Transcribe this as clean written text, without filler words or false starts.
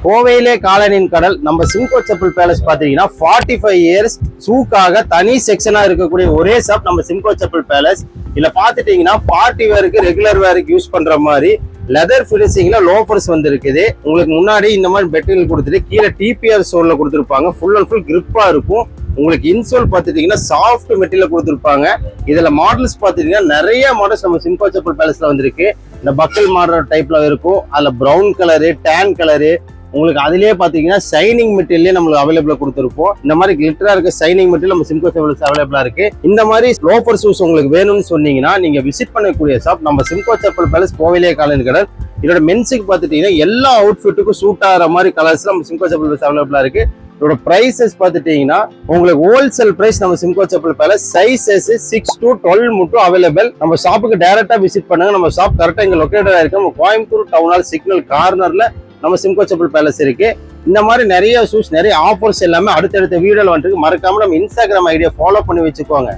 கோவையிலே காலனின் கடல் நம்ம Simcoe chappal palace பாத்தீங்கன்னா 45 இயர்ஸ் ஷூக்காக தனி செக்ஷனா இருக்கக்கூடிய ஒரே ஷாப் நம்ம சிம்கோ செப்பல் பேலஸ். இதுல பாத்துட்டீங்கன்னா பார்ட்டி வேருக்கு ரெகுலர் வேருக்கு யூஸ் பண்ற மாதிரி லெதர் பினிஷிங்ல லோஃபர்ஸ் வந்து இருக்குது. உங்களுக்கு முன்னாடி இந்த மாதிரி பெட்டுகள் கொடுத்துட்டு கீழே டிபிஆர் சோல்ல கொடுத்துருப்பாங்க. ஃபுல் அண்ட் ஃபுல் கிரிப்பா இருக்கும். உங்களுக்கு இன்சோல் பாத்துட்டீங்கன்னா சாஃப்ட் மெட்டீரியல் கொடுத்துருப்பாங்க. இதுல மாடல்ஸ் பாத்துட்டீங்கன்னா நிறைய மாடல்ஸ் நம்ம சிம்கோ செப்பல் பேலஸ்ல வந்திருக்கு. இந்த பக்கல் மாடல் டைப்ல இருக்கும். அதுல பிரவுன் கலரு, டேன் கலரு, உங்களுக்கு அதுலயே பாத்தீங்கன்னா சைனிங் மெட்டீரியல் நம்மளுக்கு அவைலபிளா கொடுத்துருப்போம். இந்த மாதிரி கிளிட்டரா இருக்க சைனிங் மெட்டீரியல் நம்ம சிம்கோ செப்பல்ஸ் அவைலபிளா இருக்கு. இந்த மாதிரி லோஃபர் ஷூஸ் உங்களுக்கு வேணும்னு சொன்னீங்கன்னா நீங்க விசிட் பண்ணக்கூடிய ஷாப் நம்ம சிம்கோ செப்பல் பேலஸ் கோவிலே காலனி கடல். இதோட மென்ஸுக்கு பாத்துட்டீங்கன்னா எல்லா அவுட்ஃபிட்டுக்கும் சூட் ஆகிற மாதிரி கலர்ஸ் நம்ம சிம்கோ செப்பல் பேலஸ் அவைலபிளா இருக்கு. இதோட பிரைசஸ் பாத்துட்டீங்கன்னா உங்களுக்கு ஹோல்சேல் பிரைஸ் நம்ம Simcoe chappal palace sizes 6 to 12 மட்டும் அவைலபிள். நம்ம ஷாப்புக்கு டைரக்டா விசிட் பண்ணுங்க. நம்ம ஷாப் கரெக்டா இங்க லொகேட்டடா இருக்கு. நம்ம கோயம்புத்தூர் டவுன் ஹால் சிக்னல் கார்னர்ல நம்ம சிம்கோ செப்பல் பேலஸ் இருக்கு. இந்த மாதிரி நிறைய ஷூஸ், நிறைய ஆஃபர்ஸ் எல்லாமே அடுத்தடுத்த வீடியோல வந்துருக்கு. மறக்காம நம்ம இன்ஸ்டாகிராம் ஐடியா ஃபாலோ பண்ணி வச்சுக்கோங்க.